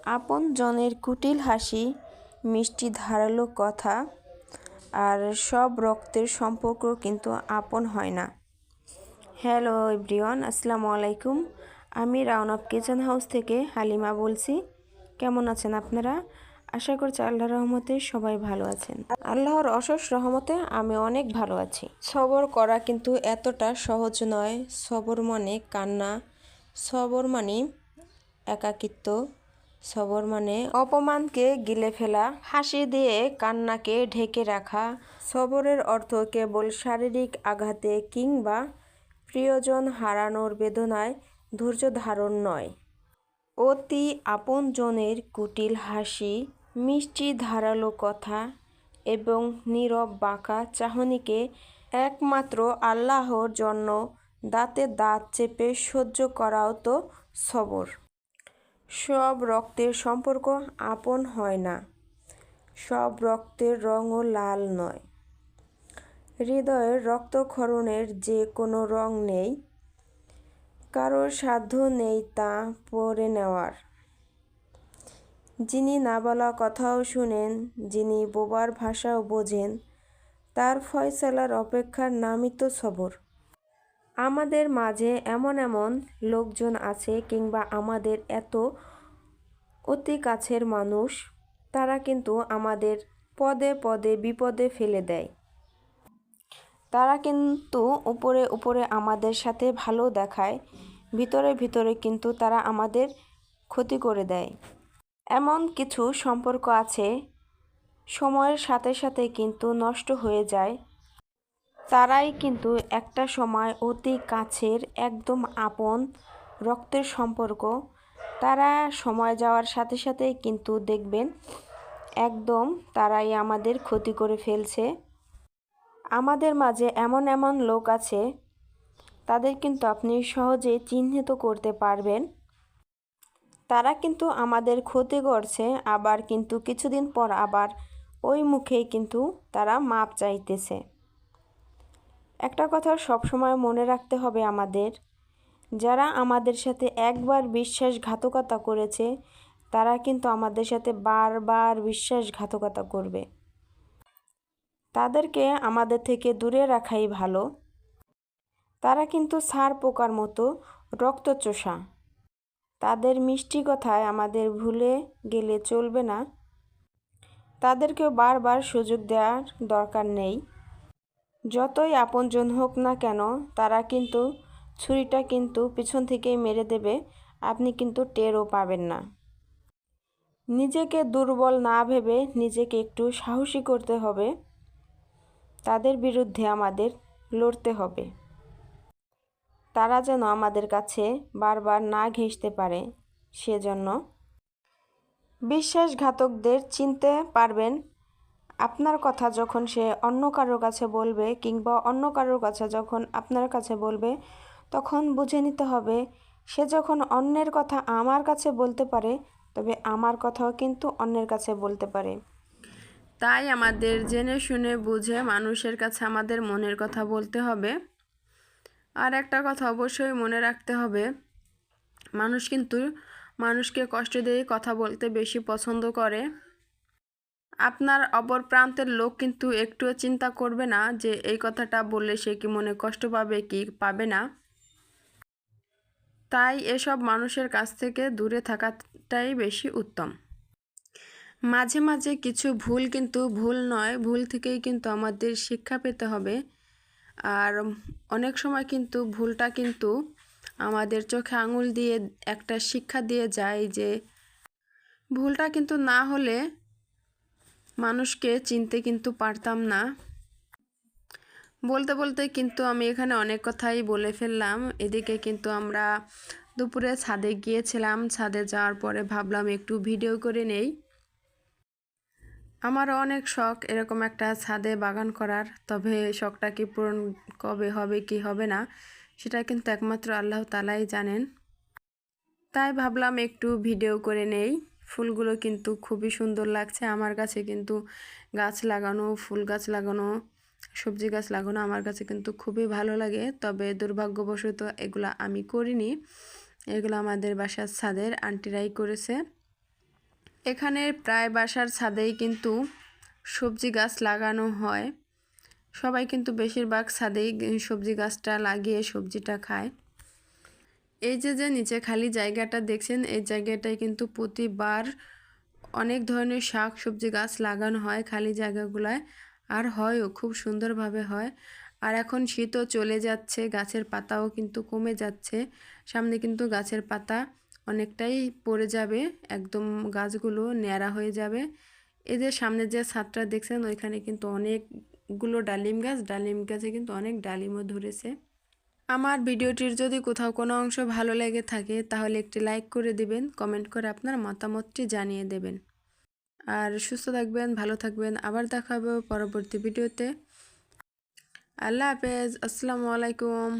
আপন জনের কুটিল হাসি, মিষ্টি ধারালো কথা, আর সব রক্তের সম্পর্ক কিন্তু আপন হয় না। হ্যালো এভরিওয়ান, আসসালামু আলাইকুম। আমি রাউন অফ কিচেন হাউস থেকে হালিমা বলছি। কেমন আছেন আপনারা? আশা করছি আল্লাহর রহমতে সবাই ভালো আছেন। আল্লাহর অশেষ রহমতে আমি অনেক ভালো আছি। সবর করা কিন্তু এতটা সহজ নয়। সবর মানে কান্না, সবর মানে একাকিত্ব, সবর মানে অপমানকে গিলে ফেলা, হাসি দিয়ে কান্নাকে ঢেকে রাখা। সবরের অর্থ কেবল শারীরিক আঘাতে কিংবা প্রিয়জন হারানোর বেদনায় ধৈর্য ধারণ নয়। অতি আপনজনের কুটিল হাসি, মিষ্টি ধারালো কথা এবং নীরব বাঁকা চাহনিকে একমাত্র আল্লাহর জন্য দাঁতে দাঁত চেপে সহ্য করাও তো সবর। সব রক্তের সম্পর্ক আপন হয় না, সব রক্তের রঙও লাল নয়। হৃদয়ের রক্তক্ষরণের যে কোনো রং নেই, কারোর সাধ্য নেই তা পড়ে নেওয়ার। যিনি না বলা কথাও শুনেন, যিনি বোবার ভাষাও বোঝেন, তার ফয়সালার অপেক্ষার নামই তো সবর। আমাদের মাঝে এমন এমন লোকজন আছে কিংবা আমাদের এত অতি কাছের মানুষ, তারা কিন্তু আমাদের পদে পদে বিপদে ফেলে দেয়। তারা কিন্তু উপরে উপরে আমাদের সাথে ভালো দেখায়, ভিতরে ভিতরে কিন্তু তারা আমাদের ক্ষতি করে দেয়। এমন কিছু সম্পর্ক আছে সময়ের সাথে সাথে কিন্তু নষ্ট হয়ে যায়। তারাই কিন্তু একটা সময় অতি কাছের, একদম আপন রক্তের সম্পর্ক। তারা সময় যাওয়ার সাথে সাথেই কিন্তু দেখবেন একদম তারাই আমাদের ক্ষতি করে ফেলছে। আমাদের মাঝে এমন এমন লোক আছে, তাদের কিন্তু আপনি সহজে চিহ্নিত করতে পারবেন। তারা কিন্তু আমাদের ক্ষতি করছে, আবার কিন্তু কিছুদিন পর আবার ওই মুখেই কিন্তু তারা মাপ চাইতেছে। একটা কথা সবসময় মনে রাখতে হবে আমাদের, যারা আমাদের সাথে একবার বিশ্বাসঘাতকতা করেছে, তারা কিন্তু আমাদের সাথে বারবার বিশ্বাসঘাতকতা করবে। তাদেরকে আমাদের থেকে দূরে রাখাই ভালো। তারা কিন্তু ষাঁড় পোকার মতো রক্তচোষা। তাদের মিষ্টি কথায় আমাদের ভুলে গেলে চলবে না। তাদেরকেও বারবার সুযোগ দেওয়ার দরকার নেই। যতই আপনজন হোক না কেন, তারা কিন্তু ছুরিটা কিন্তু পিছন থেকেই মেরে দেবে, আপনি কিন্তু টেরও পাবেন না। নিজেকে দুর্বল না ভেবে নিজেকে একটু সাহসী করতে হবে। তাদের বিরুদ্ধে আমাদের লড়তে হবে। তারা যেন আমাদের কাছে বারবার না ঘেঁষতে পারে, সেজন্য বিশ্বাসঘাতকদের চিনতে পারবেন। আপনার কথা যখন সে অন্য কারোর কাছে বলবে কিংবা অন্য কারোর কাছে যখন আপনার কাছে বলবে, তখন বুঝে নিতে হবে সে যখন অন্যের কথা আমার কাছে বলতে পারে, তবে আমার কথাও কিন্তু অন্যের কাছে বলতে পারে। তাই আমাদের জেনে শুনে বুঝে মানুষের কাছে আমাদের মনের কথা বলতে হবে। আর একটা কথা অবশ্যই মনে রাখতে হবে, মানুষ কিন্তু মানুষকে কষ্ট দিয়ে কথা বলতে বেশি পছন্দ করে। আপনার অপর প্রান্তের লোক কিন্তু একটুও চিন্তা করবে না যে এই কথাটা বললে সে কি মনে কষ্ট পাবে কি পাবে না। তাই এসব মানুষের কাছ থেকে দূরে থাকাটাই বেশি উত্তম। মাঝে মাঝে কিছু ভুল কিন্তু ভুল নয়, ভুল থেকেই কিন্তু আমাদের শিক্ষা পেতে হবে। আর অনেক সময় কিন্তু ভুলটা কিন্তু আমাদের চোখে আঙুল দিয়ে একটা শিক্ষা দিয়ে যায় যে ভুলটা কিন্তু না হলে মানুষকে চিনতে কিন্তু পারতাম না। বলতে বলতে কিন্তু আমি এখানে অনেক কথাই বলে ফেললাম। এদিকে কিন্তু আমরা দুপুরে ছাদে গিয়েছিলাম। ছাদে যাওয়ার পরে ভাবলাম একটু ভিডিও করে নেই। আমারও অনেক শখ এরকম একটা ছাদে বাগান করার, তবে শখটা কি পূরণ কবে হবে কি হবে না সেটা কিন্তু একমাত্র আল্লাহ তাআলাই জানেন। তাই ভাবলাম একটু ভিডিও করে নেই। ফুলগুলো কিন্তু খুবই সুন্দর লাগছে আমার কাছে। কিন্তু গাছ লাগানো, ফুল গাছ লাগানো, সবজি গাছ লাগানো আমার কাছে কিন্তু খুবই ভালো লাগে। তবে দুর্ভাগ্যবশত এগুলো আমি করিনি, এগুলো আমাদের বাসার ছাদের আন্টিরাই করেছে। এখানে প্রায় বাসার ছাদেই কিন্তু সবজি গাছ লাগানো হয়। সবাই কিন্তু বেশিরভাগ ছাদেই সবজি গাছটা লাগিয়ে সবজিটা খায়। এই যে নিচে খালি জায়গাটা দেখছেন, এই জায়গাটায় কিন্তু প্রতিবার অনেক ধরনের শাক সবজি গাছ লাগানো হয় খালি জায়গাগুলায়, আর হয়ও খুব সুন্দরভাবে হয়। আর এখন শীতও চলে যাচ্ছে, গাছের পাতাও কিন্তু কমে যাচ্ছে। সামনে কিন্তু গাছের পাতা অনেকটাই পড়ে যাবে, একদম গাছগুলো ন্যাড়া হয়ে যাবে। এই যে সামনে যে ছাদটা দেখছেন, ওইখানে কিন্তু অনেকগুলো ডালিম গাছে কিন্তু অনেক ডালিমও ধরেছে। আমার ভিডিওটির যদি কোথাও কোনো অংশ ভালো লেগে থাকে তাহলে একটি লাইক করে দিবেন, কমেন্ট করে আপনার মতামতটি জানিয়ে দেবেন। আর সুস্থ থাকবেন, ভালো থাকবেন। আবার দেখা হবে পরবর্তী ভিডিওতে। আল্লাহ হাফেজ, আসসালামু আলাইকুম।